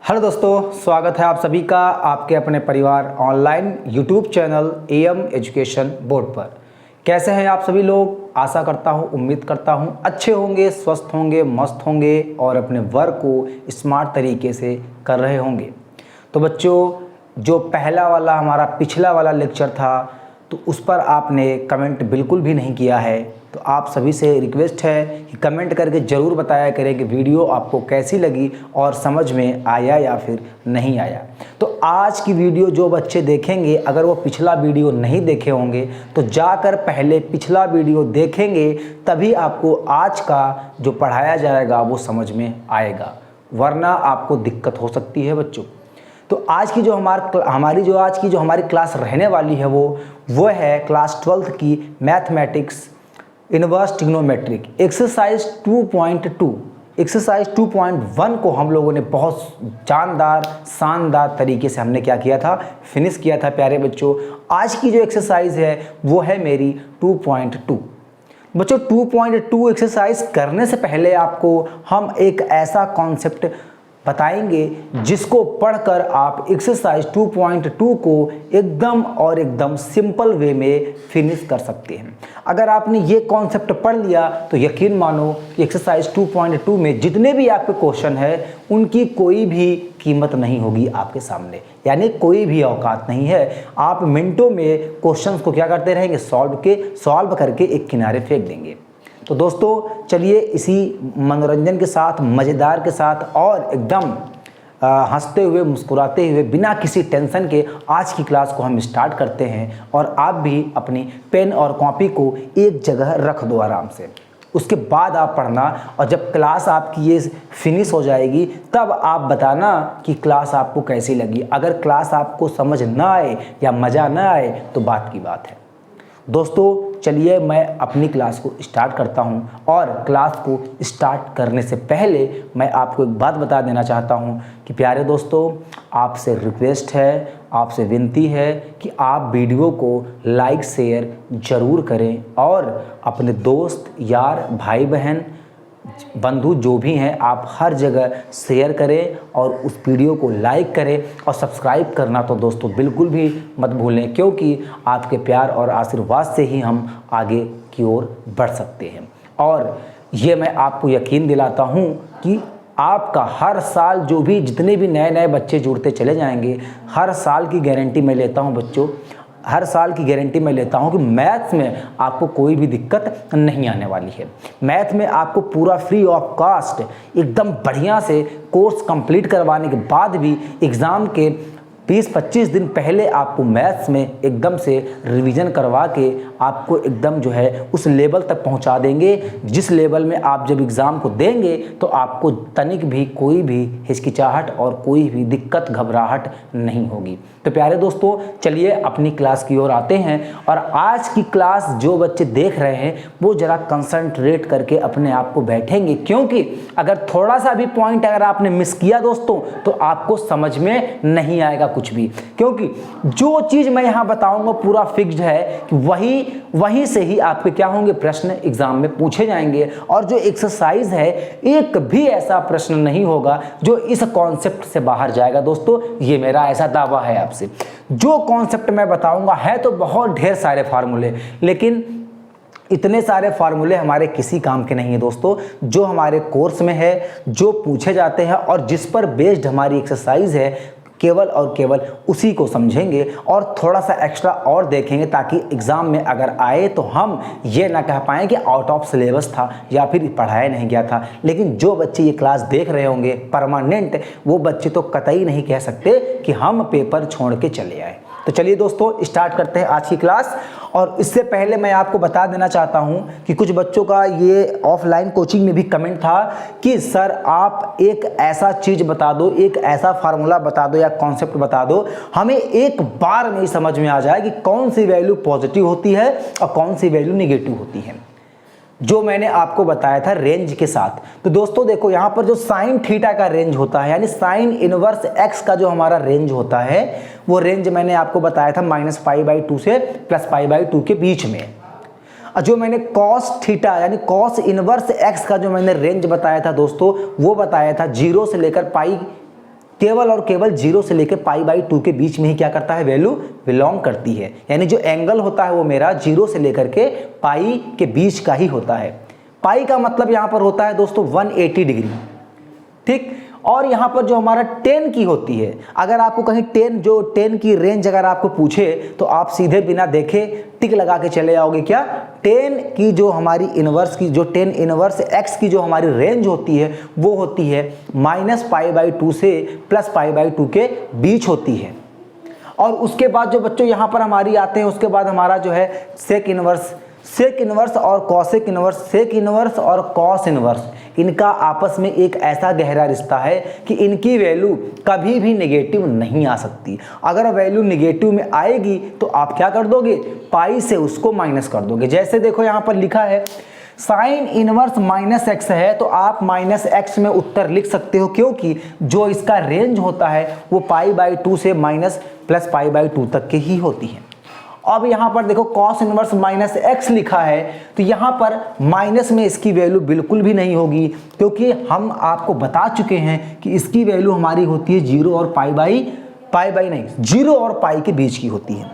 Hello दोस्तों, स्वागत है आप सभी का आपके अपने परिवार online YouTube channel M education board पर। कैसे हैं आप सभी लोग? आशा करता हूं, उम्मीद करता हूं अच्छे होंगे, स्वस्थ होंगे, मस्त होंगे और अपने वर्क को स्मार्ट तरीके से कर रहे होंगे। तो बच्चों, जो पहला वाला हमारा पिछला वाला लेक्चर था तो उस पर आपने कमेंट बिल्कुल भी नहीं किया है। तो आप सभी से रिक्वेस्ट है कि कमेंट करके ज़रूर बताया करें कि वीडियो आपको कैसी लगी और समझ में आया या फिर नहीं आया। तो आज की वीडियो जो बच्चे देखेंगे, अगर वो पिछला वीडियो नहीं देखे होंगे तो जाकर पहले पिछला वीडियो देखेंगे, तभी आपको आज का जो पढ़ाया जाएगा वो समझ में आएगा, वरना आपको दिक्कत हो सकती है बच्चों। तो आज की जो हमारी क्लास रहने वाली है वो है क्लास 12th की mathematics inverse trigonometric exercise 2.2। Exercise 2.1 को हम लोगों ने बहुत शानदार तरीके से हमने क्या किया था, फिनिश किया था प्यारे बच्चों। आज की जो एक्सरसाइज है वो है मेरी 2.2। बच्चों, 2.2 एक्सरसाइज करने से पहले आपको हम एक ऐसा कॉन्सेप्ट बताएंगे जिसको पढ़कर आप एक्सरसाइज 2.2 को एकदम सिंपल वे में फिनिश कर सकते हैं। अगर आपने ये कॉन्सेप्ट पढ़ लिया तो यकीन मानो कि एक्सरसाइज 2.2 में जितने भी आपके क्वेश्चन है उनकी कोई भी कीमत नहीं होगी आपके सामने, यानी कोई भी औकात नहीं है। आप मिनटों में क्वेश्चंस को क्या करते रहेंगे, सॉल्व करके एक किनारे फेंक देंगे। तो दोस्तों चलिए इसी मनोरंजन के साथ, मज़ेदार के साथ और एकदम हंसते हुए, मुस्कुराते हुए, बिना किसी टेंशन के आज की क्लास को हम स्टार्ट करते हैं। और आप भी अपनी पेन और कॉपी को एक जगह रख दो आराम से, उसके बाद आप पढ़ना। और जब क्लास आपकी ये फिनिश हो जाएगी तब आप बताना कि क्लास आपको कैसी लगी। अगर क्लास आपको समझ ना आए या मज़ा ना आए तो बात की बात है। दोस्तों चलिए मैं अपनी क्लास को स्टार्ट करता हूं। और क्लास को स्टार्ट करने से पहले मैं आपको एक बात बता देना चाहता हूं कि प्यारे दोस्तों, आपसे रिक्वेस्ट है, आपसे विनती है कि आप वीडियो को लाइक शेयर ज़रूर करें और अपने दोस्त, यार, भाई बहन, बंधु जो भी हैं आप हर जगह शेयर करें और उस वीडियो को लाइक करें। और सब्सक्राइब करना तो दोस्तों बिल्कुल भी मत भूलें, क्योंकि आपके प्यार और आशीर्वाद से ही हम आगे की ओर बढ़ सकते हैं। और ये मैं आपको यकीन दिलाता हूँ कि आपका हर साल जो भी जितने भी नए बच्चे जुड़ते चले जाएंगे, हर साल की गारंटी मैं लेता हूँ बच्चों, हर साल की गारंटी मैं लेता हूं कि मैथ्स में आपको कोई भी दिक्कत नहीं आने वाली है। मैथ में आपको पूरा फ्री ऑफ कॉस्ट एकदम बढ़िया से कोर्स कंप्लीट करवाने के बाद भी एग्ज़ाम के 20-25 दिन पहले आपको मैथ्स में एकदम से रिवीजन करवा के आपको एकदम जो है उस लेवल तक पहुंचा देंगे जिस लेवल में आप जब एग्ज़ाम को देंगे तो आपको तनिक भी कोई भी हिचकिचाहट और कोई भी दिक्कत, घबराहट नहीं होगी। तो प्यारे दोस्तों चलिए अपनी क्लास की ओर आते हैं। और आज की क्लास जो बच्चे देख रहे हैं वो ज़रा कंसंट्रेट करके अपने आप को बैठेंगे, क्योंकि अगर थोड़ा सा भी पॉइंट अगर आपने मिस किया दोस्तों तो आपको समझ में नहीं आएगा कुछ भी। क्योंकि जो चीज़ मैं यहाँ बताऊँगा पूरा फिक्स्ड है कि वहीं से ही आपके क्या होंगे, प्रश्न एग्जाम में पूछे जाएंगे। और जो एक्सरसाइज है एक भी ऐसा प्रश्न नहीं होगा जो इस कॉन्सेप्ट से बाहर जाएगा दोस्तों, ये मेरा ऐसा दावा है आपसे। जो कॉन्सेप्ट मैं बताऊंगा है तो बहुत ढेर सारे फार्मूले, लेकिन इतने सारे फार्मूले हमारे किसी काम के नहीं है दोस्तों। जो हमारे कोर्स में है, जो पूछे जाते हैं और जिस पर बेस्ड हमारी एक्सरसाइज है, केवल और केवल उसी को समझेंगे और थोड़ा सा एक्स्ट्रा और देखेंगे, ताकि एग्ज़ाम में अगर आए तो हम ये ना कह पाएँ कि आउट ऑफ सिलेबस था या फिर पढ़ाया नहीं गया था। लेकिन जो बच्चे ये क्लास देख रहे होंगे परमानेंट, वो बच्चे तो कतई नहीं कह सकते कि हम पेपर छोड़ के चले आए। तो चलिए दोस्तों स्टार्ट करते हैं आज की क्लास। और इससे पहले मैं आपको बता देना चाहता हूं कि कुछ बच्चों का ये ऑफलाइन कोचिंग में भी कमेंट था कि सर आप एक ऐसा चीज़ बता दो, एक ऐसा फार्मूला बता दो या कॉन्सेप्ट बता दो, हमें एक बार में ही समझ में आ जाए कि कौन सी वैल्यू पॉजिटिव होती है और कौन सी वैल्यू निगेटिव होती है, जो मैंने आपको बताया था रेंज के साथ। तो दोस्तों देखो यहाँ पर जो साइन थीटा का रेंज होता है, यानी साइन इनवर्स एक्स का जो हमारा रेंज होता है, वो रेंज मैंने आपको बताया था -π/2 से +π/2 के बीच में। और जो मैंने कॉस थीटा यानी कॉस इनवर्स एक्स का जो मैंने रेंज बताया था दोस्तों, वो बताया था 0 से लेकर पाई केवल और केवल 0 से लेकर π/2 के बीच में ही क्या करता है, वैल्यू बिलोंग करती है। यानी जो एंगल होता है वो मेरा 0 से लेकर के पाई के बीच का ही होता है। पाई का मतलब यहाँ पर होता है दोस्तों 180 डिग्री, ठीक। और यहाँ पर जो हमारा 10 की होती है, अगर आपको कहीं 10 की रेंज अगर आपको पूछे तो आप सीधे बिना देखे टिक लगा के चले आओगे। क्या 10 की जो हमारी इनवर्स की जो 10 इनवर्स x की जो हमारी रेंज होती है वो होती है -π/2 से +π/2 के बीच होती है। और उसके बाद जो बच्चों यहाँ पर हमारी आते हैं, उसके बाद हमारा जो है सेक इनवर्स और कॉसेक इनवर्स। सेक इनवर्स और कॉस इनवर्स, इनका आपस में एक ऐसा गहरा रिश्ता है कि इनकी वैल्यू कभी भी नेगेटिव नहीं आ सकती। अगर वैल्यू नेगेटिव में आएगी तो आप क्या कर दोगे, पाई से उसको माइनस कर दोगे। जैसे देखो यहाँ पर लिखा है साइन इनवर्स -x है, तो आप -x में उत्तर लिख सकते हो, क्योंकि जो इसका रेंज होता है वो π/2 से +π/2 तक के ही होती है। अब यहाँ पर देखो cos इनवर्स -x लिखा है, तो यहाँ पर माइनस में इसकी वैल्यू बिल्कुल भी नहीं होगी, क्योंकि हम आपको बता चुके हैं कि इसकी वैल्यू हमारी होती है 0 और नहीं 0 और पाई के बीच की होती है।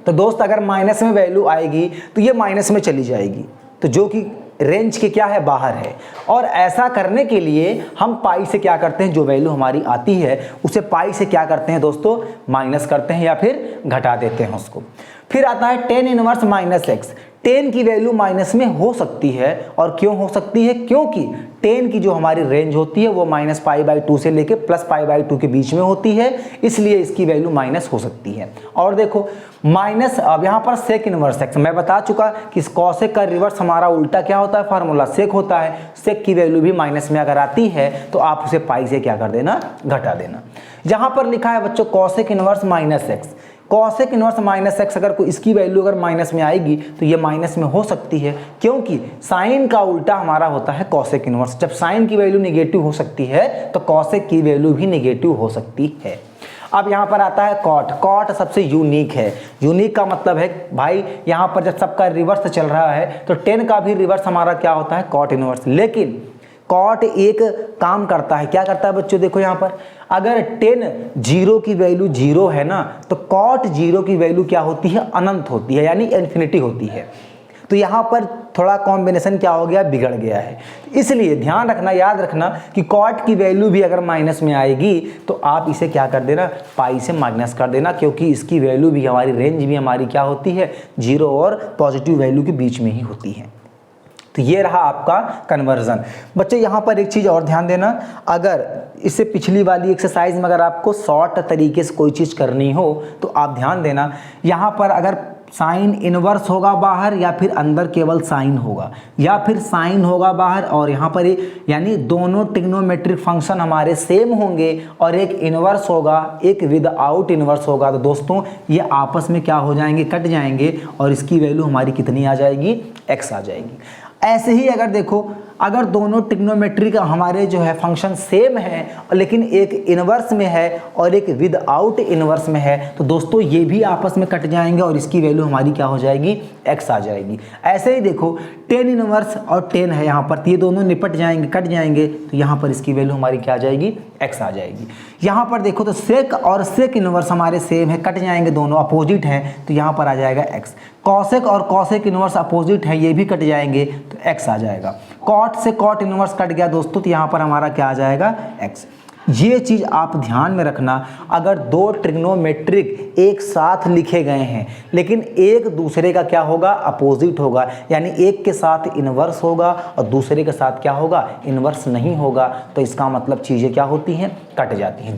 तो दोस्त अगर माइनस में वैल्यू आएगी तो ये माइनस में चली जाएगी, तो जो कि रेंज के क्या है, बाहर है। और ऐसा करने के लिए हम पाई से क्या करते हैं, जो वैल्यू हमारी आती है उसे पाई से क्या करते हैं दोस्तों, माइनस करते हैं या फिर घटा देते हैं उसको। फिर आता है tan इनवर्स -x। tan की वैल्यू माइनस में हो सकती है, और क्यों हो सकती है, क्योंकि tan की जो हमारी रेंज होती है वो -π/2 से लेके +π/2 के बीच में होती है, इसलिए इसकी वैल्यू माइनस हो सकती है। और देखो माइनस, अब यहाँ पर सेक इनवर्स x, मैं बता चुका कि कॉसेक का रिवर्स हमारा उल्टा क्या होता है, फार्मूला सेक होता है। सेक की वैल्यू भी माइनस में अगर आती है तो आप उसे पाई से क्या कर देना, घटा देना। जहाँ पर लिखा है बच्चों cosec inverse -x, cosec inverse -x अगर कोई इसकी वैल्यू अगर माइनस में आएगी तो ये माइनस में हो सकती है, क्योंकि साइन का उल्टा हमारा होता है कॉसेक इनवर्स। जब साइन की वैल्यू नेगेटिव हो सकती है तो कॉसेक की वैल्यू भी नेगेटिव हो सकती है। अब यहाँ पर आता है कॉट। कॉट सबसे यूनिक है। यूनिक का मतलब है भाई यहाँ पर जब सबका रिवर्स चल रहा है तो 10 का भी रिवर्स हमारा क्या होता है, कॉट इनवर्स। लेकिन कॉट एक काम करता है, क्या करता है बच्चों, देखो यहाँ पर अगर 10 0 की वैल्यू 0 है ना, तो कॉट 0 की वैल्यू क्या होती है, अनंत होती है, यानी इन्फिनिटी होती है। तो यहाँ पर थोड़ा कॉम्बिनेशन क्या हो गया, बिगड़ गया है। इसलिए ध्यान रखना, याद रखना कि कॉट की वैल्यू भी अगर माइनस में आएगी तो आप इसे क्या कर देना, पाई से माइनस कर देना, क्योंकि इसकी वैल्यू भी हमारी रेंज भी हमारी क्या होती है, 0 और पॉजिटिव वैल्यू के बीच में ही होती है। तो ये रहा आपका कन्वर्जन। बच्चे यहाँ पर एक चीज़ और ध्यान देना, अगर इससे पिछली वाली एक्सरसाइज में अगर आपको शॉर्ट तरीके से कोई चीज़ करनी हो तो आप ध्यान देना, यहाँ पर अगर साइन इनवर्स होगा बाहर या फिर अंदर केवल साइन होगा, या फिर साइन होगा बाहर और यहाँ पर यानी दोनों ट्रिग्नोमेट्रिक फंक्शन हमारे सेम होंगे और एक इनवर्स होगा, एक विदाउट इनवर्स होगा, तो दोस्तों ये आपस में क्या हो जाएंगे, कट जाएंगे और इसकी वैल्यू हमारी कितनी आ जाएगी, x आ जाएगी। ऐसे ही अगर देखो, अगर दोनों ट्रिग्नोमेट्री का हमारे जो है फंक्शन सेम है लेकिन एक इनवर्स में है और एक विदाउट इनवर्स में है, तो दोस्तों ये भी आपस में कट जाएंगे और इसकी वैल्यू हमारी क्या हो जाएगी, x आ जाएगी। ऐसे ही देखो tan इनवर्स और tan है यहाँ पर, तो ये दोनों निपट जाएंगे, कट जाएंगे, तो यहाँ पर इसकी वैल्यू हमारी क्या आ जाएगी, x आ जाएगी। यहाँ पर देखो तो सेक और सेक इनवर्स हमारे सेम है, कट जाएंगे, दोनों अपोजिट हैं, तो यहाँ पर आ जाएगा x। कॉसेक और कॉसेक इनवर्स अपोजिट है, ये भी कट जाएंगे, तो x आ जाएगा। कॉट से कॉट इनवर्स कट गया दोस्तों, तो यहाँ पर हमारा क्या आ जाएगा, x। ये चीज़ आप ध्यान में रखना, अगर दो ट्रिग्नोमेट्रिक एक साथ लिखे गए हैं लेकिन एक दूसरे का क्या होगा, अपोजिट होगा, यानी एक के साथ इनवर्स होगा और दूसरे के साथ क्या होगा, इनवर्स नहीं होगा, तो इसका मतलब चीज़ें क्या होती हैं, कट जाती हैं।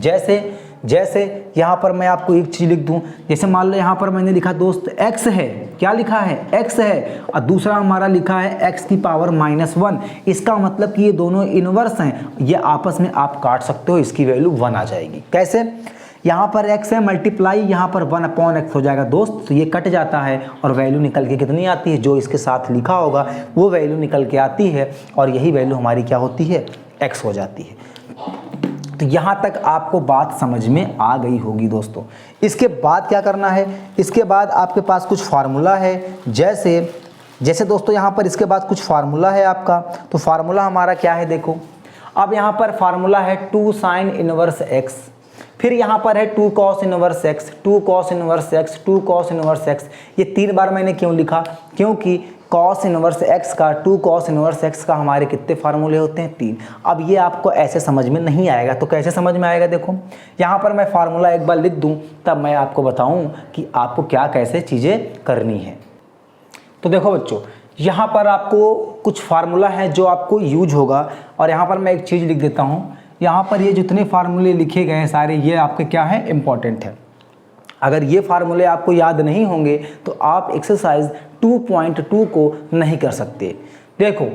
जैसे यहाँ पर मैं आपको एक चीज़ लिख दूँ, जैसे मान लो यहाँ पर मैंने लिखा दोस्त x है, क्या लिखा है, x है, और दूसरा हमारा लिखा है x की पावर -1, इसका मतलब कि ये दोनों इनवर्स हैं, ये आपस में आप काट सकते हो, इसकी वैल्यू 1 आ जाएगी। कैसे, यहाँ पर x है मल्टीप्लाई यहाँ पर 1/x हो जाएगा दोस्त, तो ये कट जाता है और वैल्यू निकल के कितनी आती है, जो इसके साथ लिखा होगा वो वैल्यू निकल के आती है और यही वैल्यू हमारी क्या होती है, x हो जाती है। तो यहाँ तक आपको बात समझ में आ गई होगी दोस्तों। इसके बाद क्या करना है, इसके बाद आपके पास कुछ फार्मूला है, जैसे दोस्तों यहाँ पर इसके बाद कुछ फार्मूला है आपका, तो फार्मूला हमारा क्या है, देखो अब यहाँ पर फार्मूला है 2 sin इनवर्स x फिर यहाँ पर है 2 cos inverse x, 2 cos inverse x, 2 cos inverse x। ये 3 बार मैंने क्यों लिखा, क्योंकि cos इनवर्स x का 2 cos इनवर्स x का हमारे कितने फार्मूले होते हैं, 3। अब ये आपको ऐसे समझ में नहीं आएगा, तो कैसे समझ में आएगा, देखो यहाँ पर मैं फार्मूला एक बार लिख दूँ तब मैं आपको बताऊँ कि आपको क्या कैसे चीज़ें करनी है। तो देखो बच्चों, यहाँ पर आपको कुछ फार्मूला है जो आपको यूज होगा, और यहाँ पर मैं एक चीज़ लिख देता हूँ। यहाँ पर ये जितने फार्मूले लिखे गए हैं सारे, ये आपके क्या है, इम्पॉर्टेंट है। अगर ये फार्मूले आपको याद नहीं होंगे तो आप एक्सरसाइज 2.2 को नहीं कर सकते। देखो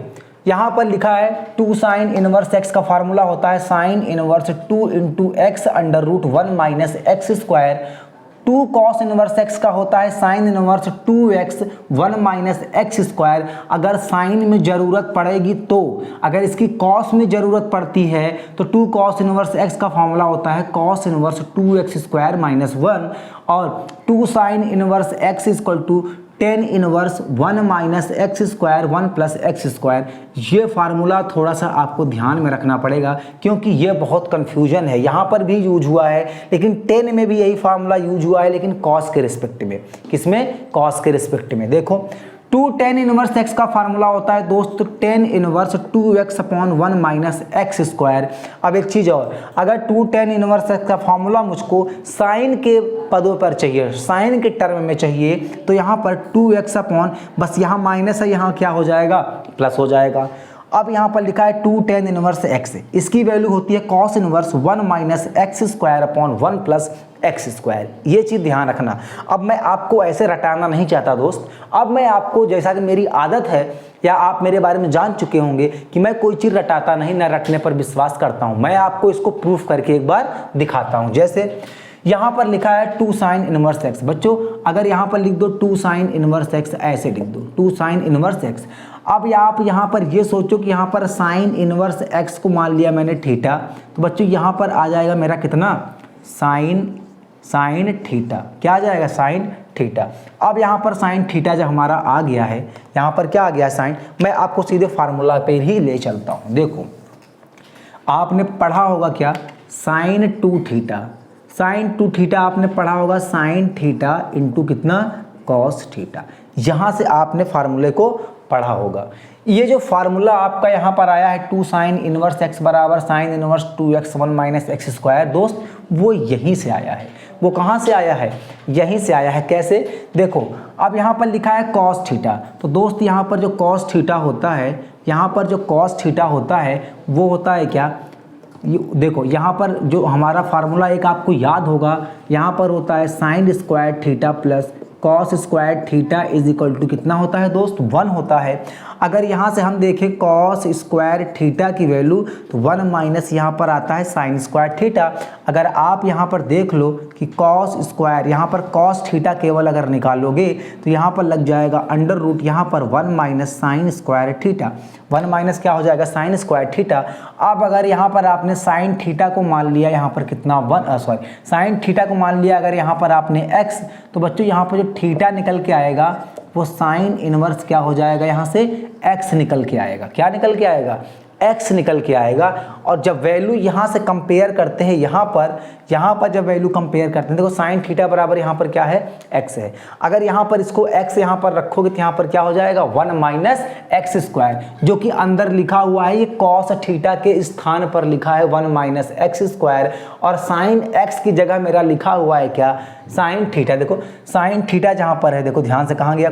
यहाँ पर लिखा है 2 साइन इनवर्स x का फार्मूला होता है sine inverse 2 into x under root 1 minus x square. 2 cos inverse x का होता है sine inverse 2x 1 minus x square. अगर साइन में ज़रूरत पड़ेगी तो, अगर इसकी cos में ज़रूरत पड़ती है तो 2 cos इनवर्स x का फॉर्मूला होता है cos inverse 2x square minus 1, और 2 sine inverse x equal to tan inverse 1 minus x square 1 plus x square. ये फार्मूला थोड़ा सा आपको ध्यान में रखना पड़ेगा, क्योंकि ये बहुत कन्फ्यूजन है। यहाँ पर भी यूज हुआ है, लेकिन 10 में भी यही फार्मूला यूज हुआ है, लेकिन कॉस के रिस्पेक्ट में। किसमें, कॉस के रिस्पेक्ट में। देखो 2 tan इनवर्स x का फार्मूला होता है दोस्त tan inverse 2x upon 1 minus x square. अब एक चीज़ और, अगर 2 tan इनवर्स x का फार्मूला मुझको साइन के पदों पर चाहिए, साइन के टर्म में चाहिए, तो यहाँ पर 2x अपॉन, बस यहाँ माइनस है, यहाँ क्या हो जाएगा, प्लस हो जाएगा। अब यहाँ पर लिखा है 2 tan इनवर्स x, इसकी वैल्यू होती है cos inverse 1 minus x square upon 1 plus x square. ये चीज़ ध्यान रखना। अब मैं आपको ऐसे रटाना नहीं चाहता दोस्त, अब मैं आपको, जैसा कि मेरी आदत है या आप मेरे बारे में जान चुके होंगे कि मैं कोई चीज़ रटाता नहीं, न रटने पर विश्वास करता हूँ। मैं आपको इसको प्रूफ करके एक बार दिखाता हूँ। जैसे यहाँ पर लिखा है 2 साइन इनवर्स x। बच्चों अगर यहाँ पर लिख दो 2 साइन इनवर्स x, ऐसे लिख दो 2 साइन इनवर्स x। अब आप यहाँ पर ये सोचो कि यहाँ पर साइन इनवर्स x को मान लिया मैंने थीटा, तो बच्चों यहाँ पर आ जाएगा मेरा कितना, साइन थीटा। क्या आ जाएगा, साइन थीटा। अब यहाँ पर साइन थीटा जब हमारा आ गया है, यहाँ पर क्या आ गया साइन, मैं आपको सीधे फार्मूला पे ही ले चलता हूँ। देखो आपने पढ़ा होगा क्या, साइन 2 थीटा, साइन 2 थीटा आपने पढ़ा होगा, साइन थीटा इंटू कितना, कॉस थीटा। यहाँ से आपने फार्मूले को पढ़ा होगा। ये जो फार्मूला आपका यहाँ पर आया है 2 साइन इनवर्स x बराबर sign inverse 2x 1 minus x square, दोस्त वो यहीं से आया है। वो कहाँ से आया है, यहीं से आया है। कैसे, देखो अब यहाँ पर लिखा है कॉस थीटा, तो दोस्त यहाँ पर जो कॉस थीटा होता है, यहाँ पर जो कॉस थीटा होता है वो होता है क्या, ये देखो यहाँ पर जो हमारा फार्मूला एक आपको याद होगा, यहाँ पर होता है sine square theta plus cos square theta is equal to कितना होता है दोस्त, 1 होता है। अगर यहाँ से हम देखें कॉस स्क्वायर थीटा की वैल्यू, तो 1 माइनस यहाँ पर आता है साइन स्क्वायर थीटा। अगर आप यहाँ पर देख लो कि कॉस स्क्वायर, यहाँ पर कॉस थीटा केवल अगर निकालोगे तो यहाँ पर लग जाएगा अंडर रूट, यहाँ पर 1 minus sign square theta, 1 minus क्या हो जाएगा, साइन स्क्वायर थीटा। अब अगर यहाँ पर आपने साइन थीटा को मान लिया, यहाँ पर कितना साइन थीटा को मान लिया अगर यहाँ पर आपने x, तो बच्चों यहाँ पर जो थीटा निकल के आएगा वो साइन इनवर्स क्या हो जाएगा, यहाँ से x निकल के आएगा। क्या निकल के आएगा, x निकल के आएगा। और जब वैल्यू यहाँ से कंपेयर करते हैं, यहाँ पर जब वैल्यू कंपेयर करते हैं, देखो साइन थीटा बराबर यहाँ पर क्या है, x है। अगर यहाँ पर इसको x यहाँ पर रखोगे तो यहाँ पर क्या हो जाएगा, 1 माइनस एक्स स्क्वायर, जो कि अंदर लिखा हुआ है, ये कॉस थीटा के स्थान पर लिखा है 1 माइनस एक्स स्क्वायर, और साइन x की जगह मेरा लिखा हुआ है क्या, साइन थीटा। देखो साइन थीटा जहाँ पर है, देखो ध्यान से कहाँ गया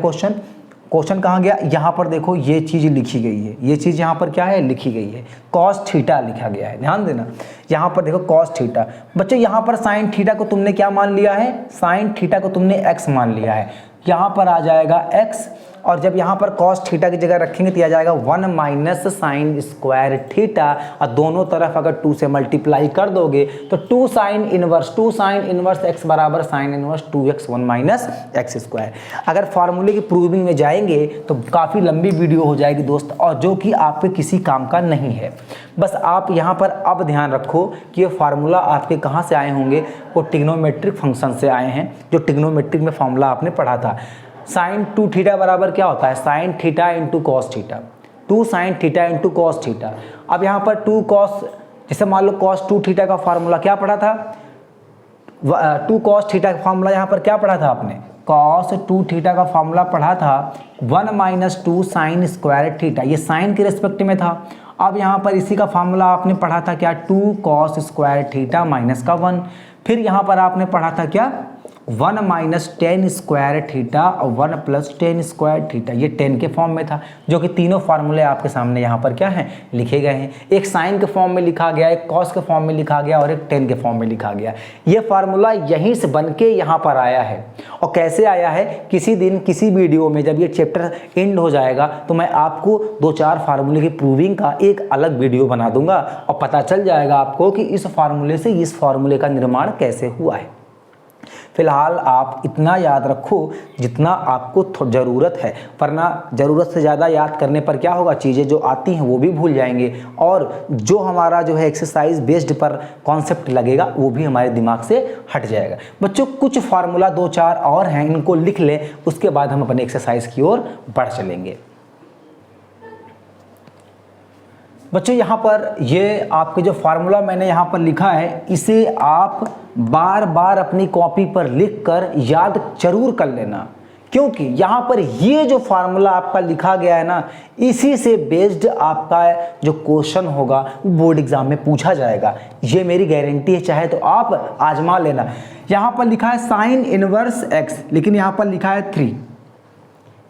क्वेश्चन कहाँ गया, यहाँ पर देखो ये चीज़ लिखी गई है, ये चीज़ यहाँ पर क्या है, लिखी गई है, कॉस थीटा लिखा गया है। ध्यान देना, यहाँ पर देखो कॉस थीटा। बच्चों यहाँ पर साइन थीटा को तुमने क्या मान लिया है, साइन थीटा को तुमने x मान लिया है, यहाँ पर आ जाएगा x, और जब यहाँ पर कॉस थीटा की जगह रखेंगे तो आ जाएगा 1 माइनस साइन स्क्वायर थीटा, और दोनों तरफ अगर 2 से मल्टीप्लाई कर दोगे तो 2 साइन इनवर्स x बराबर sign inverse 2x 1 minus x square. अगर फार्मूले की प्रूविंग में जाएंगे तो काफ़ी लंबी वीडियो हो जाएगी दोस्त, और जो कि आपके किसी काम का नहीं है। बस आप यहाँ पर अब ध्यान रखो कि ये फार्मूला आपके कहाँ से आए होंगे, वो ट्रिग्नोमेट्रिक फंक्शन से आए हैं, जो ट्रिग्नोमेट्रिक में फार्मूला आपने पढ़ा था। साइन 2 थीटा बराबर क्या होता है, sine theta into cos theta, 2 sine theta into cos theta. अब यहाँ पर 2 कॉस, जैसे मान लो कॉस 2 थीटा का फार्मूला क्या पढ़ा था, 2 cos थीटा का फॉर्मूला यहाँ पर क्या पढ़ा था आपने, cos 2 थीटा का फॉर्मूला पढ़ा था 1 माइनस 2 साइन स्क्वायर थीटा, ये साइन के रिस्पेक्ट में था। अब यहाँ पर इसी का फॉर्मूला आपने पढ़ा था क्या, 2 cos स्क्वायर थीटा माइनस का 1। फिर यहाँ पर आपने पढ़ा था क्या, 1 माइनस 10 स्क्वायर थीटा और 1 प्लस 10 स्क्वायर थीटा, ये 10 के फॉर्म में था, जो कि तीनों फार्मूले आपके सामने यहाँ पर क्या हैं, लिखे गए हैं। एक साइन के फॉर्म में लिखा गया, एक कॉस के फॉर्म में लिखा गया और एक 10 के फॉर्म में लिखा गया। ये फार्मूला यहीं से बन के यहाँ पर आया है। और कैसे आया है, किसी दिन किसी वीडियो में जब ये चैप्टर एंड हो जाएगा तो मैं आपको 2-4 फार्मूले की प्रूविंग का एक अलग वीडियो बना दूंगा और पता चल जाएगा आपको कि इस फार्मूले से इस फार्मूले का निर्माण कैसे हुआ है। फिलहाल आप इतना याद रखो जितना आपको ज़रूरत है, वरना ज़रूरत से ज़्यादा याद करने पर क्या होगा, चीज़ें जो आती हैं वो भी भूल जाएंगे और जो हमारा जो है एक्सरसाइज बेस्ड पर कॉन्सेप्ट लगेगा वो भी हमारे दिमाग से हट जाएगा। बच्चों कुछ फार्मूला 2-4 और हैं, इनको लिख लें, उसके बाद हम अपने एक्सरसाइज की ओर बढ़ चलेंगे। बच्चों यहाँ पर ये आपके जो फार्मूला मैंने यहाँ पर लिखा है, इसे आप बार बार अपनी कॉपी पर लिखकर याद जरूर कर लेना, क्योंकि यहाँ पर ये जो फार्मूला आपका लिखा गया है ना, इसी से बेस्ड आपका जो क्वेश्चन होगा बोर्ड एग्जाम में पूछा जाएगा। ये मेरी गारंटी है, चाहे तो आप आजमा लेना। यहाँ पर लिखा है साइन इनवर्स एक्स, लेकिन यहाँ पर लिखा है 3।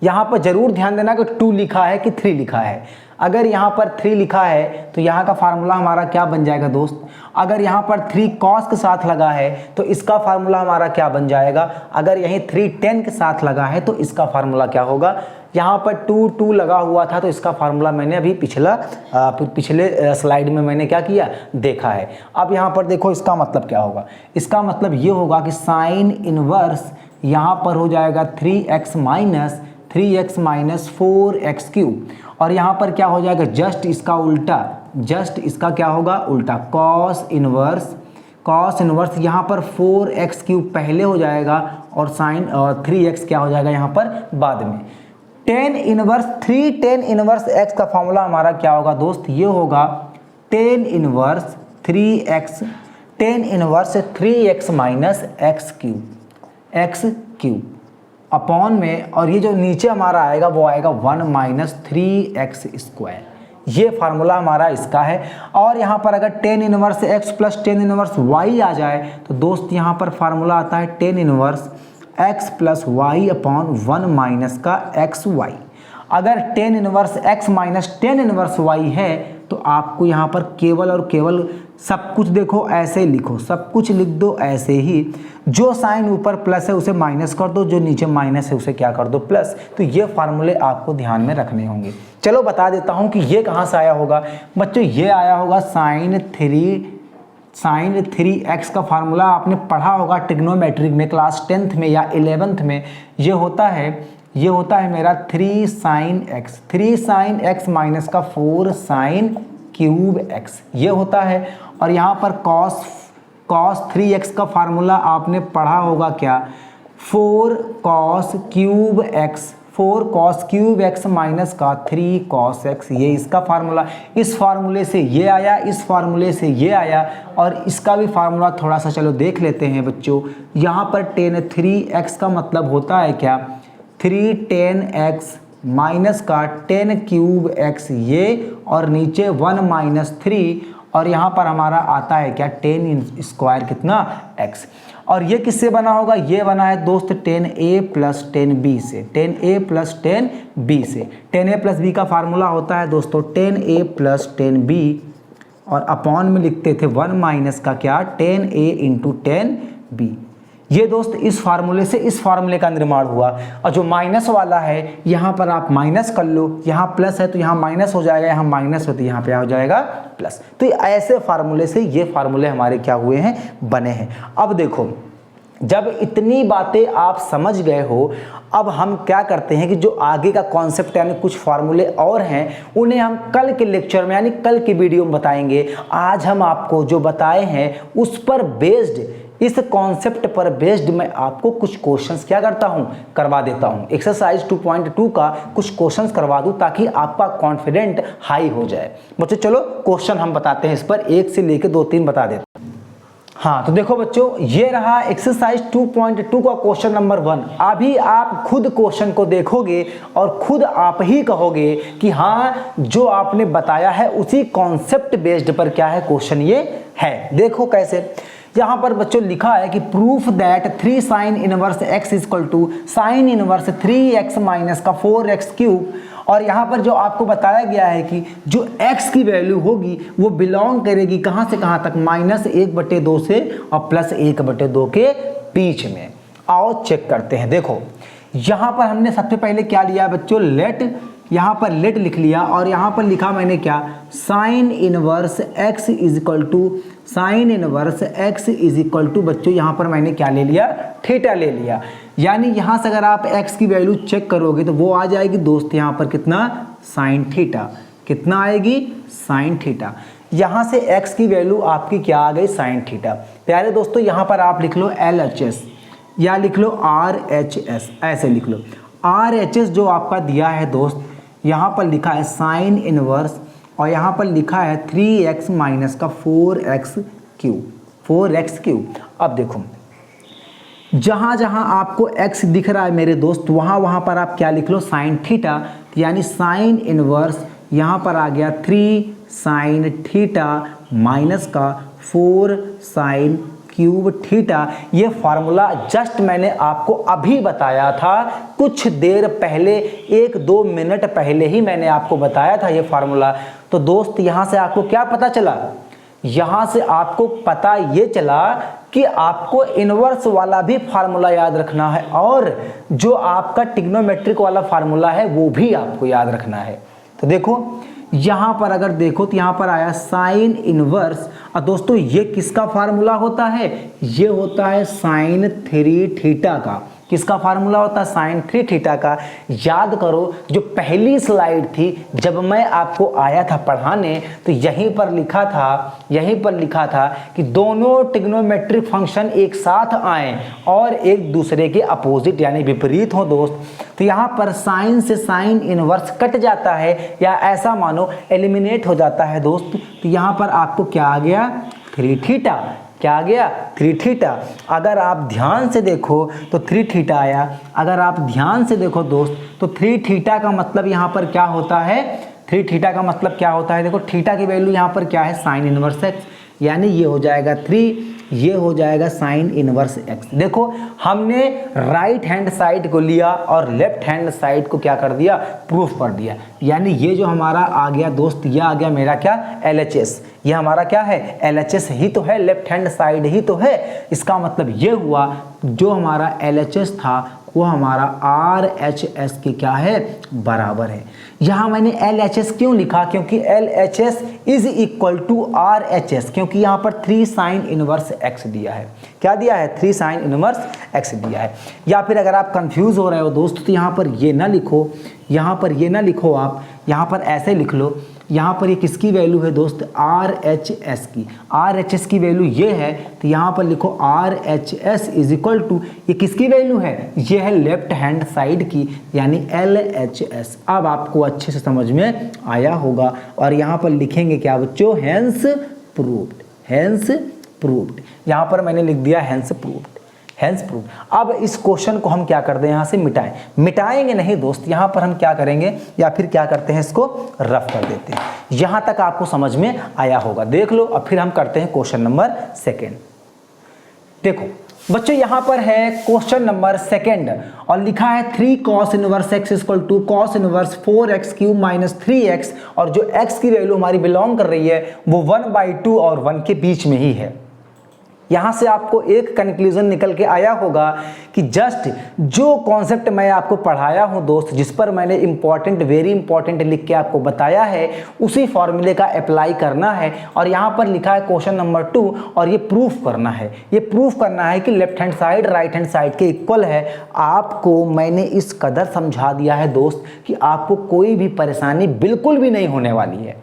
यहाँ पर जरूर ध्यान देना कि 2 लिखा है कि 3 लिखा है। अगर यहाँ पर 3 लिखा है तो यहाँ का फार्मूला हमारा क्या बन जाएगा दोस्त, अगर यहाँ पर 3 cos के साथ लगा है तो इसका फार्मूला हमारा क्या बन जाएगा, अगर यहीं 3 tan के साथ लगा है तो इसका फार्मूला क्या होगा। यहाँ पर 2 लगा हुआ था तो इसका फार्मूला मैंने अभी पिछले स्लाइड में मैंने क्या किया, देखा है। अब यहाँ पर देखो इसका मतलब क्या होगा, इसका मतलब ये होगा कि साइन इनवर्स यहाँ पर हो जाएगा 3x माइनस 4x क्यूब, और यहाँ पर क्या हो जाएगा, जस्ट इसका उल्टा, जस्ट इसका क्या होगा, उल्टा कॉस इनवर्स यहाँ पर 4x क्यूब पहले हो जाएगा और साइन और 3x क्या हो जाएगा यहाँ पर बाद में। tan इनवर्स 3x का फॉर्मूला हमारा क्या होगा दोस्त, ये होगा tan inverse 3x minus x cube upon में, और ये जो नीचे हमारा आएगा वो आएगा 1 माइनस 3x स्क्वायर। ये फार्मूला हमारा इसका है। और यहाँ पर अगर tan inverse x plus tan inverse y आ जाए तो दोस्त यहाँ पर फार्मूला आता है tan इनवर्स x प्लस y अपॉन 1 माइनस का xy। अगर tan inverse x minus tan inverse y है तो आपको यहाँ पर केवल और केवल सब कुछ देखो ऐसे लिखो, सब कुछ लिख दो ऐसे ही, जो साइन ऊपर प्लस है उसे माइनस कर दो, जो नीचे माइनस है उसे क्या कर दो, प्लस। तो ये फार्मूले आपको ध्यान में रखने होंगे। चलो बता देता हूँ कि ये कहाँ से आया होगा बच्चों, ये आया होगा साइन 3x का फार्मूला आपने पढ़ा होगा ट्रिग्नोमेट्रिक में क्लास 10th में या 11th में। ये होता है मेरा 3 साइन x माइनस का 4 साइन क्यूब x, ये होता है। और यहाँ पर cos 3x का फार्मूला आपने पढ़ा होगा क्या, 4 cos क्यूब x माइनस का 3 cos x, ये इसका फार्मूला। इस फार्मूले से ये आया, इस फार्मूले से ये आया, और इसका भी फार्मूला थोड़ा सा चलो देख लेते हैं बच्चों। यहाँ पर tan 3x का मतलब होता है क्या, 3 tan x माइनस का 10 क्यूब x, ये, और नीचे 1 माइनस 3, और यहाँ पर हमारा आता है क्या 10 स्क्वायर कितना x। और ये किससे बना होगा, ये बना है दोस्त tan a plus tan b से, tan a plus tan b से। tan a प्लस b का फार्मूला होता है दोस्तों tan a plus tan b, और अपॉन में लिखते थे 1 माइनस का क्या tan a into tan b। ये दोस्त इस फार्मूले से इस फार्मूले का निर्माण हुआ। और जो माइनस वाला है यहाँ पर आप माइनस कर लो, यहाँ प्लस है तो यहाँ माइनस हो जाएगा, यहाँ माइनस होती है यहाँ पे हो जाएगा प्लस। तो ऐसे फार्मूले से ये फार्मूले हमारे क्या हुए हैं, बने हैं। अब देखो जब इतनी बातें आप समझ गए हो, अब हम क्या करते हैं कि जो आगे का कॉन्सेप्ट यानी कुछ फार्मूले और हैं उन्हें हम कल के लेक्चर में यानी कल के वीडियो में बताएंगे। आज हम आपको जो बताए हैं उस पर बेस्ड, इस कॉन्सेप्ट पर बेस्ड मैं आपको कुछ क्वेश्चंस क्या करता हूं, करवा देता हूं। एक्सरसाइज 2.2 का कुछ क्वेश्चंस करवा दूं ताकि आपका कॉन्फिडेंट हाई हो जाए। बच्चों चलो क्वेश्चन हम बताते हैं, इस पर 1 से लेकर 2-3 बता देते हैं। हाँ तो देखो बच्चों, ये रहा एक्सरसाइज 2.2 का क्वेश्चन नंबर 1। अभी आप खुद क्वेश्चन को देखोगे और खुद आप ही कहोगे कि हाँ जो आपने बताया है उसी कॉन्सेप्ट बेस्ड पर क्या है क्वेश्चन ये है। देखो कैसे, यहाँ पर बच्चों लिखा है कि proof that 3 sine inverse x equal to sine inverse 3x minus का 4x क्यूब। और यहाँ पर जो आपको बताया गया है कि जो x की वैल्यू होगी वो बिलोंग करेगी कहाँ से कहाँ तक, -1/2 से और +1/2 के बीच में। आओ चेक करते हैं। देखो यहाँ पर हमने सबसे पहले क्या लिया बच्चों, लेट, यहाँ पर लेट लिख लिया और यहाँ पर लिखा मैंने क्या, sine inverse x equal to sine inverse x equal to बच्चों यहाँ पर मैंने क्या ले लिया, थीटा ले लिया। यानी यहाँ से अगर आप x की वैल्यू चेक करोगे तो वो आ जाएगी दोस्त यहाँ पर कितना, साइन थीटा। कितना आएगी, साइन थीटा। यहाँ से x की वैल्यू आपकी क्या आ गई, साइन थीटा। प्यारे दोस्तों यहाँ पर आप लिख लो LHS या लिख लो RHS, ऐसे लिख लो। RHS जो आपका दिया है दोस्त, यहाँ पर लिखा है साइन इनवर्स और यहाँ पर लिखा है 3x माइनस का 4x क्यूब। अब देखो जहाँ जहाँ आपको x दिख रहा है मेरे दोस्त, वहाँ पर आप क्या लिख लो, साइन थीटा। यानी साइन इनवर्स यहाँ पर आ गया 3 साइन थीटा माइनस का 4 साइन क्यूब थीटा। ये फार्मूला जस्ट मैंने आपको अभी बताया था, कुछ देर पहले, 1-2 मिनट पहले ही मैंने आपको बताया था ये फार्मूला। तो दोस्त यहाँ से आपको क्या पता चला, यहाँ से आपको पता ये चला कि आपको इनवर्स वाला भी फार्मूला याद रखना है और जो आपका ट्रिग्नोमेट्रिक वाला फार्मूला है वो भी आपको याद रखना है। तो देखो यहाँ पर अगर देखो तो यहाँ पर आया साइन इनवर्स, और दोस्तों ये किसका फार्मूला होता है, ये होता है साइन 3 थीटा का। किसका फार्मूला होता है, साइन 3 थीटा का। याद करो जो पहली स्लाइड थी जब मैं आपको आया था पढ़ाने तो यहीं पर लिखा था कि दोनों ट्रिग्नोमेट्रिक फंक्शन एक साथ आए और एक दूसरे के अपोजिट यानी विपरीत हो दोस्त। तो यहाँ पर साइन से साइन इनवर्स कट जाता है या ऐसा मानो एलिमिनेट हो जाता है दोस्त। तो यहाँ पर आपको क्या आ गया, 3 थीटा। क्या आ गया, 3 थीटा। अगर आप ध्यान से देखो तो 3 थीटा आया। अगर आप ध्यान से देखो दोस्त तो 3 थीटा का मतलब यहाँ पर क्या होता है, 3 थीटा का मतलब क्या होता है, देखो थीटा की वैल्यू यहाँ पर क्या है, साइन इनवर्स x। यानी ये हो जाएगा 3, ये हो जाएगा साइन इनवर्स x। देखो हमने राइट हैंड साइड को लिया और लेफ्ट हैंड साइड को क्या कर दिया, प्रूफ कर दिया। यानी ये जो हमारा आ गया दोस्त, ये आ गया मेरा क्या, LHS। ये हमारा क्या है, LHS ही तो है, लेफ्ट हैंड साइड ही तो है। इसका मतलब ये हुआ जो हमारा LHS था वो हमारा RHS के क्या है, बराबर है। यहाँ मैंने LHS क्यों लिखा, क्योंकि LHS is equal to RHS, क्योंकि यहाँ पर 3 साइन इनवर्स x दिया है। क्या दिया है, 3 साइन इनवर्स x दिया है। या फिर अगर आप कंफ्यूज हो रहे हो दोस्त तो यहाँ पर ये ना लिखो, यहाँ पर ये ना लिखो, आप यहाँ पर ऐसे लिख लो। यहाँ पर ये किसकी वैल्यू है दोस्त, RHS की। RHS की वैल्यू ये है तो यहाँ पर लिखो RHS इज इक्वल टू, ये किसकी वैल्यू है, ये है लेफ्ट हैंड साइड की यानी LHS। अब आपको अच्छे से समझ में आया होगा। और यहाँ पर लिखेंगे क्या बच्चों, हेंस प्रूव्ड। हेंस प्रूव्ड, यहाँ पर मैंने लिख दिया हेंस प्रूव्ड, हेंस प्रूव्ड। अब इस क्वेश्चन को हम क्या कर दें, यहाँ से मिटाएंगे नहीं दोस्त, यहाँ पर हम क्या करेंगे या फिर क्या करते हैं, इसको रफ कर देते हैं। यहाँ तक आपको समझ में आया होगा, देख लो। अब फिर हम करते हैं क्वेश्चन नंबर 2। देखो बच्चों यहाँ पर है क्वेश्चन नंबर 2 और लिखा है 3 cos inverse x equal to cos inverse 4x cube minus 3x। और जो x की वैल्यू हमारी बिलोंग कर रही है वो 1/2 और 1 के बीच में ही है। यहाँ से आपको एक कंक्लूजन निकल के आया होगा कि जस्ट जो कॉन्सेप्ट मैं आपको पढ़ाया हूँ दोस्त, जिस पर मैंने इंपॉर्टेंट, वेरी इंपॉर्टेंट लिख के आपको बताया है, उसी फॉर्मूले का अप्लाई करना है। और यहाँ पर लिखा है क्वेश्चन नंबर 2 और ये प्रूफ करना है। ये प्रूफ करना है कि left hand side right hand side के इक्वल है। आपको मैंने इस कदर समझा दिया है दोस्त कि आपको कोई भी परेशानी बिल्कुल भी नहीं होने वाली है।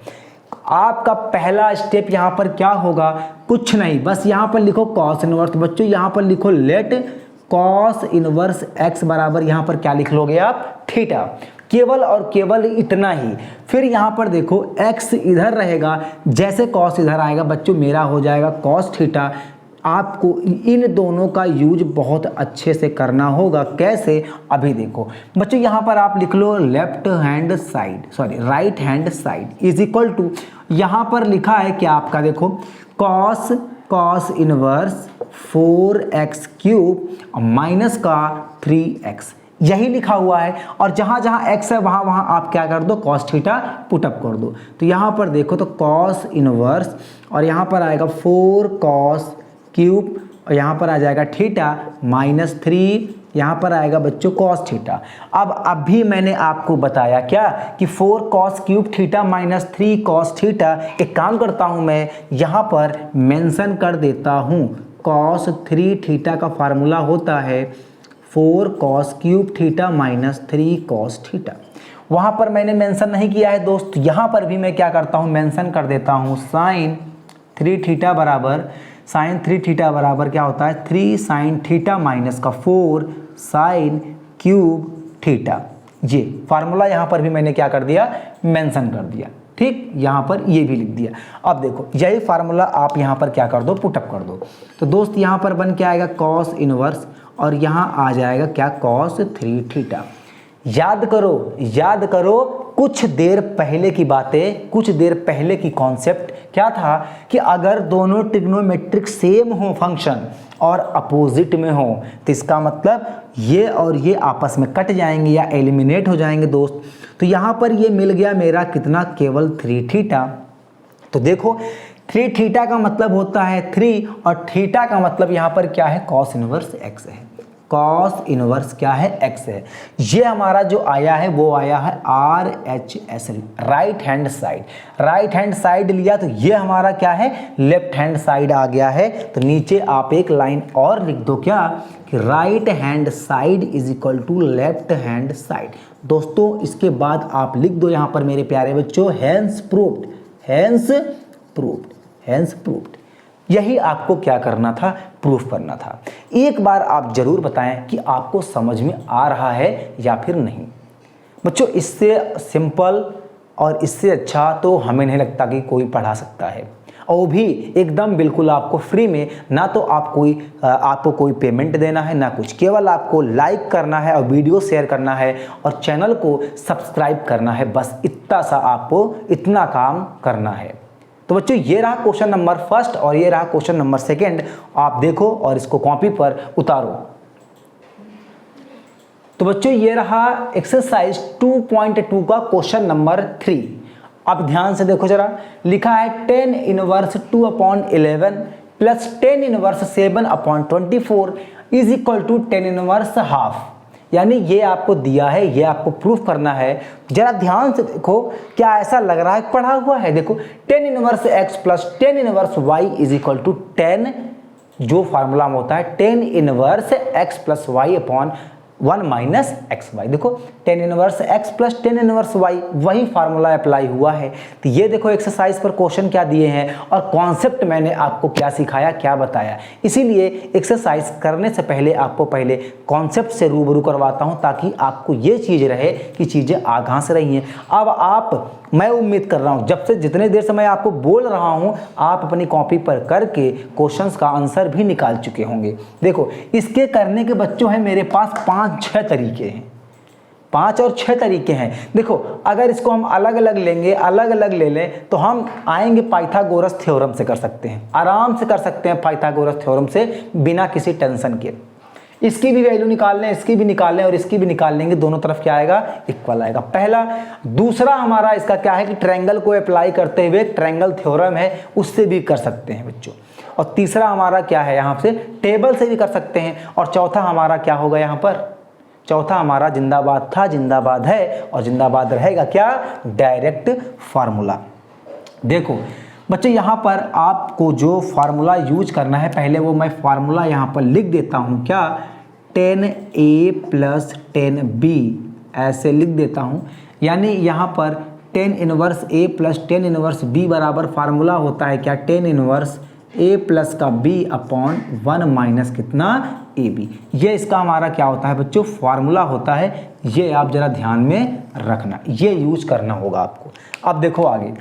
आपका पहला स्टेप यहाँ पर क्या होगा, कुछ नहीं, बस यहाँ पर लिखो कॉस इनवर्स। बच्चों यहाँ पर लिखो लेट कॉस इनवर्स x बराबर यहाँ पर क्या लिख लोगे आप, थीटा। केवल और केवल इतना ही। फिर यहाँ पर देखो x इधर रहेगा, जैसे कॉस इधर आएगा बच्चों मेरा हो जाएगा कॉस थीटा। आपको इन दोनों का यूज बहुत अच्छे से करना होगा। कैसे, अभी देखो बच्चों, यहाँ पर आप लिख लो left hand side, sorry right hand side is equal to, यहाँ पर लिखा है क्या आपका, देखो cos inverse 4x cube minus का 3x, यही लिखा हुआ है। और जहाँ जहाँ x है वहाँ वहाँ आप क्या कर दो, cos थीटा पुटअप कर दो। तो यहाँ पर देखो तो cos इनवर्स, और यहाँ पर आएगा 4 cos क्यूब, और यहाँ पर आ जाएगा थीटा माइनस 3, यहाँ पर आएगा बच्चों cos थीटा। अब अभी मैंने आपको बताया क्या कि 4 cos cube theta minus 3 cos theta. एक काम करता हूँ, मैं यहाँ पर मेंशन कर देता हूँ, cos 3 थीटा का फार्मूला होता है 4 cos cube theta minus 3 cos theta. वहाँ पर मैंने मेंशन नहीं किया है दोस्त, यहाँ पर भी मैं क्या करता हूँ, मेंशन कर देता हूँ sin 3 थीटा बराबर, sin 3 थीटा बराबर क्या होता है 3 sin थीटा माइनस का 4 sin क्यूब थीटा। ये फार्मूला यहाँ पर भी मैंने क्या कर दिया, मेंशन कर दिया। ठीक, यहाँ पर ये भी लिख दिया। अब देखो यही फार्मूला आप यहाँ पर क्या कर दो, पुटअप कर दो। तो दोस्त यहाँ पर बन के आएगा cos इनवर्स, और यहाँ आ जाएगा क्या cos 3 थीटा। याद करो कुछ देर पहले की बातें, कुछ देर पहले की कॉन्सेप्ट क्या था कि अगर दोनों ट्रिग्नोमेट्रिक सेम हो फंक्शन और अपोजिट में हो तो इसका मतलब ये और ये आपस में कट जाएंगे या एलिमिनेट हो जाएंगे दोस्त। तो यहाँ पर ये मिल गया मेरा कितना, केवल 3 थीटा। तो देखो 3 थीटा का मतलब होता है 3, और थीटा का मतलब यहाँ पर क्या है, cos इनवर्स x है। cos इनवर्स क्या है, x है। ये हमारा जो आया है वो आया है RHS, right hand side. Right hand side लिया तो ये हमारा क्या है, लेफ्ट हैंड साइड आ गया है। तो नीचे आप एक लाइन और लिख दो क्या, कि right hand side is equal to left hand side. दोस्तों इसके बाद आप लिख दो यहाँ पर मेरे प्यारे बच्चों, hence proved, hence proved, hence proved. यही आपको क्या करना था, प्रूफ करना था। एक बार आप जरूर बताएं कि आपको समझ में आ रहा है या फिर नहीं। बच्चों इससे सिंपल और इससे अच्छा तो हमें नहीं लगता कि कोई पढ़ा सकता है, और वो भी एकदम बिल्कुल आपको फ्री में। ना तो आपको कोई पेमेंट देना है ना कुछ, केवल आपको लाइक करना है और वीडियो शेयर करना है और चैनल को सब्सक्राइब करना है, बस इतना सा आपको, इतना काम करना है। तो बच्चों ये रहा क्वेश्चन नंबर फर्स्ट और ये रहा क्वेश्चन नंबर सेकंड। आप देखो और इसको कॉपी पर उतारो। तो बच्चों ये रहा एक्सरसाइज 2.2 का क्वेश्चन नंबर 3। अब ध्यान से देखो जरा, लिखा है 10 इनवर्स 2/11 प्लस 10 inverse 7/24 is equal to 10 inverse half. यानी ये आपको दिया है, ये आपको प्रूफ करना है। जरा ध्यान से देखो, क्या ऐसा लग रहा है पढ़ा हुआ है? देखो 10 इनवर्स x प्लस 10 inverse y is equal to 10, जो फार्मूला में होता है 10 इनवर्स x प्लस y upon 1 minus x y. देखो 10 इनवर्स x प्लस 10 इनवर्स y, वही फार्मूला अप्लाई हुआ है। तो ये देखो एक्सरसाइज पर क्वेश्चन क्या दिए हैं और कॉन्सेप्ट मैंने आपको क्या सिखाया, क्या बताया। इसीलिए एक्सरसाइज करने से पहले आपको पहले कॉन्सेप्ट से रूबरू करवाता हूं, ताकि आपको ये चीज़ रहे कि चीज़ें आगां से रही हैं। अब मैं उम्मीद कर रहा हूं जब से जितने देर से मैं आपको बोल रहा हूं, आप अपनी कॉपी पर करके क्वेश्चंस का आंसर भी निकाल चुके होंगे। देखो इसके करने के बच्चों हैं मेरे पास 5-6 तरीके हैं, 5 और 6 तरीके हैं। देखो अगर इसको हम अलग अलग लेंगे, अलग अलग ले लें, तो हम आएंगे पाइथागोरस थ्योरम से कर सकते हैं, आराम से कर सकते हैं पाइथागोरस थ्योरम से बिना किसी टेंशन के। इसकी भी वैल्यू निकाल लें, इसकी भी निकाल लें और इसकी भी निकाल लेंगे, दोनों तरफ क्या आएगा, इक्वल आएगा। पहला। दूसरा हमारा इसका क्या है कि ट्रायंगल को अप्लाई करते हुए ट्रायंगल थ्योरम है, उससे भी कर सकते हैं बच्चों। और तीसरा हमारा क्या है, यहाँ से टेबल से भी कर सकते हैं। और चौथा हमारा क्या होगा, यहाँ पर चौथा हमारा जिंदाबाद था, जिंदाबाद है और जिंदाबाद रहेगा, क्या, डायरेक्ट फार्मूला। देखो बच्चों यहाँ पर आपको जो फार्मूला यूज करना है, पहले वो मैं फार्मूला यहाँ पर लिख देता हूँ, क्या, 10a प्लस 10b ऐसे लिख देता हूँ। यानी यहाँ पर 10 inverse a plus 10 inverse b बराबर फार्मूला होता है क्या, 10 इनवर्स a प्लस का b अपॉन 1 माइनस कितना, ab। ये इसका हमारा क्या होता है बच्चों, फार्मूला होता है। ये आप जरा ध्यान में रखना, ये यूज करना होगा आपको। अब देखो आगे,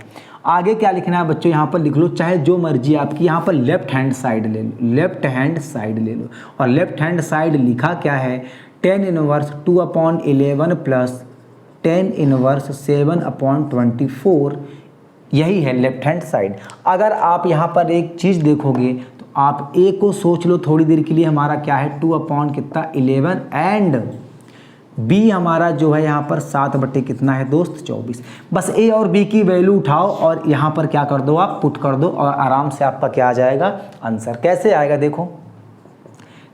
आगे क्या लिखना है बच्चों, यहाँ पर लिख लो चाहे जो मर्जी आपकी, यहाँ पर लेफ्ट हैंड साइड ले लो, लेफ्ट हैंड साइड ले लो। और लेफ्ट हैंड साइड लिखा क्या है, 10 इनवर्स 2/11 प्लस 10 इनवर्स 7/24, यही है लेफ्ट हैंड साइड। अगर आप यहाँ पर एक चीज़ देखोगे तो आप ए को सोच लो थोड़ी देर के लिए, हमारा क्या है 2/11 एंड बी हमारा जो है यहाँ पर 7 कितना है दोस्त 24। बस ए और बी की वैल्यू उठाओ और यहाँ पर क्या कर दो, आप पुट कर दो और आराम से आपका क्या आ जाएगा आंसर। कैसे आएगा देखो,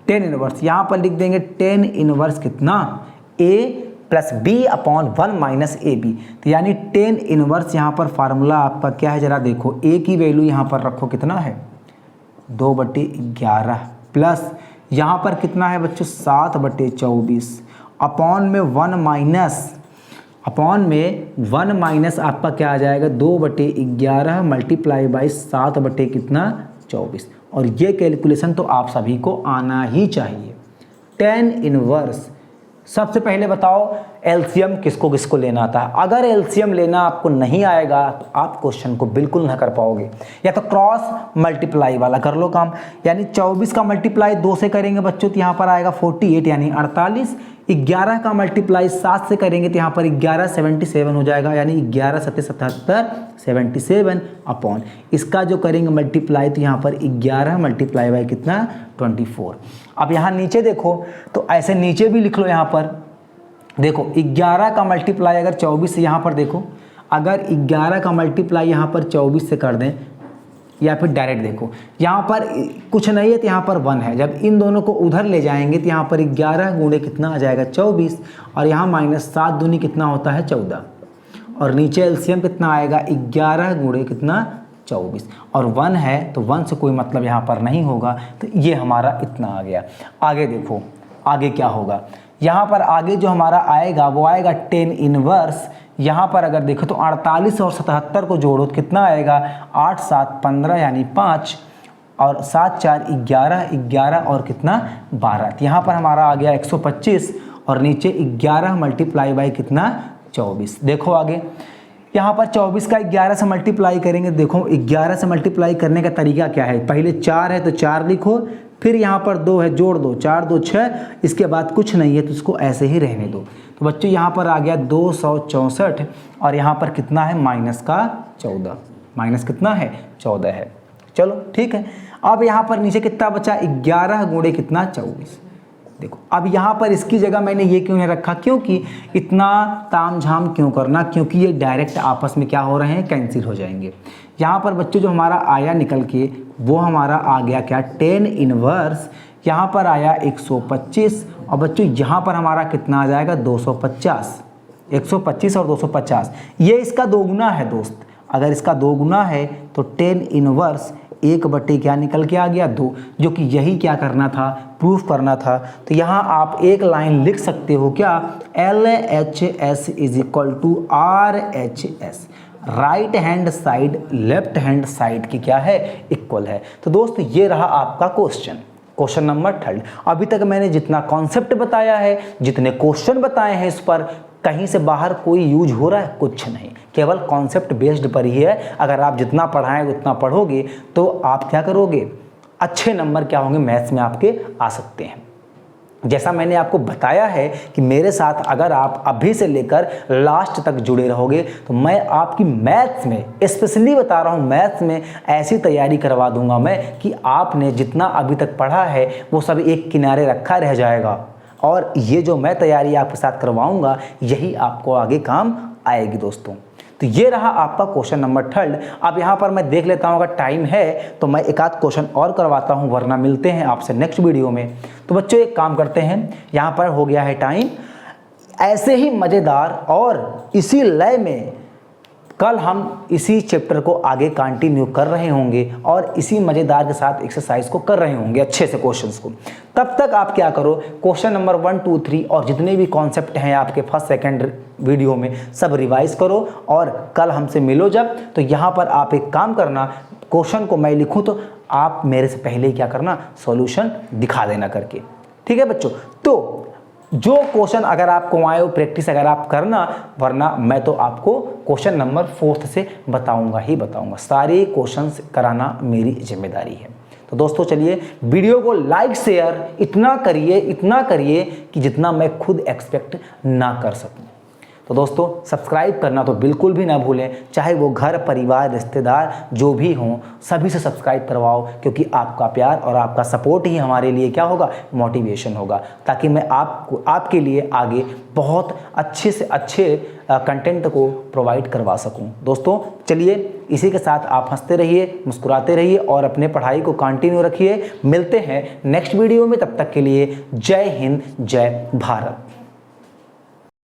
10 इनवर्स यहाँ पर लिख देंगे 10 इनवर्स कितना A plus b/1 minus A B, तो यानी 10 इनवर्स यहाँ पर फार्मूला आपका क्या है जरा देखो, ए की वैल्यू यहाँ पर रखो कितना है 2/11 प्लस यहाँ पर कितना है बच्चों 7/24 अपॉन में 1 माइनस आपका क्या आ जाएगा 2/11 मल्टीप्लाई बाई 7/24। और ये कैलकुलेशन तो आप सभी को आना ही चाहिए। 10 इनवर्स, सबसे पहले बताओ एलसीएम किसको किसको लेना आता है। अगर एलसीएम लेना आपको नहीं आएगा तो आप क्वेश्चन को बिल्कुल ना कर पाओगे। या तो क्रॉस मल्टीप्लाई वाला कर लो काम, यानी 24 का मल्टीप्लाई 2 से करेंगे बच्चों तो यहाँ पर आएगा 48 यानी 48। 11 का मल्टीप्लाई 7 से करेंगे तो यहाँ पर 11 77 हो जाएगा, यानी 11 7 77 77 अपॉन इसका जो करेंगे मल्टीप्लाई तो यहाँ पर 11 मल्टीप्लाई बाई कितना 24। अब यहाँ नीचे देखो तो ऐसे नीचे भी लिख लो, यहाँ पर देखो 11 का मल्टीप्लाई अगर 24 से यहाँ पर देखो, अगर 11 का मल्टीप्लाई यहाँ पर 24 से कर दें या फिर डायरेक्ट देखो यहाँ पर कुछ नहीं है तो यहाँ पर 1 है, जब इन दोनों को उधर ले जाएंगे तो यहाँ पर 11 गुणे कितना आ जाएगा 24 और यहाँ माइनस 7 दूनी कितना होता है 14 और नीचे एलसीएम कितना आएगा 11 गुणे कितना 24 और 1 है तो 1 से कोई मतलब यहाँ पर नहीं होगा, तो ये हमारा इतना आ गया। आगे देखो आगे क्या होगा, यहाँ पर आगे जो हमारा आएगा वो आएगा 10 इनवर्स। यहाँ पर अगर देखो तो 48 और 77 को जोड़ो तो कितना आएगा 8 7 15 यानी 5 और 7 4 11 11 और कितना 12, तो यहाँ पर हमारा आ गया 125 और नीचे 11 मल्टीप्लाई बाई कितना 24। देखो आगे यहाँ पर 24 का 11 से मल्टीप्लाई करेंगे, देखो 11 से मल्टीप्लाई करने का तरीका क्या है, पहले 4 है तो 4 लिखो, फिर यहाँ पर 2 है जोड़ दो 4 2 6, इसके बाद कुछ नहीं है तो इसको ऐसे ही रहने दो। तो बच्चों यहाँ पर आ गया 264 और यहाँ पर कितना है माइनस का 14, माइनस कितना है 14 है। चलो ठीक है, अब यहाँ पर नीचे कितना बचा 11 गुणे कितना 24। देखो अब यहाँ पर इसकी जगह मैंने ये क्यों नहीं रखा, क्योंकि इतना तामझाम क्यों करना, क्योंकि ये डायरेक्ट आपस में क्या हो रहे हैं कैंसिल हो जाएंगे। यहाँ पर बच्चों जो हमारा आया निकल के वो हमारा आ गया क्या 10 इनवर्स, यहाँ पर आया 125 और बच्चों यहाँ पर हमारा कितना आ जाएगा 250, 125 और 250, ये इसका दोगुना है दोस्त। अगर इसका दोगुना है तो 10 इनवर्स 1/, क्या निकल के आ गया 2, जो कि यही क्या करना था प्रूफ करना था। तो यहाँ आप एक लाइन लिख सकते हो क्या, LHS is equal to RHS, right hand side left hand side की क्या है इक्वल है। तो दोस्त ये रहा आपका क्वेश्चन नंबर 3। अभी तक मैंने जितना कॉन्सेप्ट बताया है, जितने क्वेश्चन बताए हैं, इस पर कहीं से बाहर कोई यूज हो रहा है कुछ नहीं, केवल कॉन्सेप्ट बेस्ड पर ही है। अगर आप जितना पढ़ाएं उतना पढ़ोगे तो आप क्या करोगे, अच्छे नंबर क्या होंगे मैथ्स में आपके आ सकते हैं। जैसा मैंने आपको बताया है कि मेरे साथ अगर आप अभी से लेकर लास्ट तक जुड़े रहोगे तो मैं आपकी मैथ्स में स्पेशली बता रहा हूँ, मैथ्स में ऐसी तैयारी करवा दूंगा मैं कि आपने जितना अभी तक पढ़ा है वो सब एक किनारे रखा रह जाएगा और ये जो मैं तैयारी आपके साथ करवाऊंगा यही आपको आगे काम आएगी दोस्तों। तो ये रहा आपका क्वेश्चन नंबर 3। अब यहाँ पर मैं देख लेता हूँ अगर टाइम है तो मैं एक आध क्वेश्चन और करवाता हूँ, वरना मिलते हैं आपसे नेक्स्ट वीडियो में। तो बच्चों एक काम करते हैं, यहाँ पर हो गया है टाइम। ऐसे ही मज़ेदार और इसी लय में कल हम इसी चैप्टर को आगे कंटिन्यू कर रहे होंगे और इसी मज़ेदार के साथ एक्सरसाइज को कर रहे होंगे अच्छे से क्वेश्चंस को। तब तक आप क्या करो, क्वेश्चन नंबर 1 2 3 और जितने भी कॉन्सेप्ट हैं आपके फर्स्ट सेकंड वीडियो में सब रिवाइज करो और कल हमसे मिलो जब, तो यहाँ पर आप एक काम करना, क्वेश्चन को मैं लिखूँ तो आप मेरे से पहले ही क्या करना सॉल्यूशन दिखा देना करके, ठीक है बच्चों। तो जो क्वेश्चन अगर आपको आए हो प्रैक्टिस अगर आप करना, वरना मैं तो आपको क्वेश्चन नंबर 4 से बताऊंगा ही बताऊंगा। सारे क्वेश्चंस कराना मेरी जिम्मेदारी है। तो दोस्तों चलिए वीडियो को लाइक शेयर इतना करिए कि जितना मैं खुद एक्सपेक्ट ना कर सकूं। तो दोस्तों सब्सक्राइब करना तो बिल्कुल भी ना भूलें, चाहे वो घर परिवार रिश्तेदार जो भी हों सभी से सब्सक्राइब करवाओ, क्योंकि आपका प्यार और आपका सपोर्ट ही हमारे लिए क्या होगा, मोटिवेशन होगा, ताकि मैं आपके लिए आगे बहुत अच्छे से अच्छे कंटेंट को प्रोवाइड करवा सकूं। दोस्तों चलिए इसी के साथ आप हंसते रहिए, मुस्कुराते रहिए और अपने पढ़ाई को कंटिन्यू रखिए। मिलते हैं नेक्स्ट वीडियो में, तब तक के लिए जय हिंद जय भारत।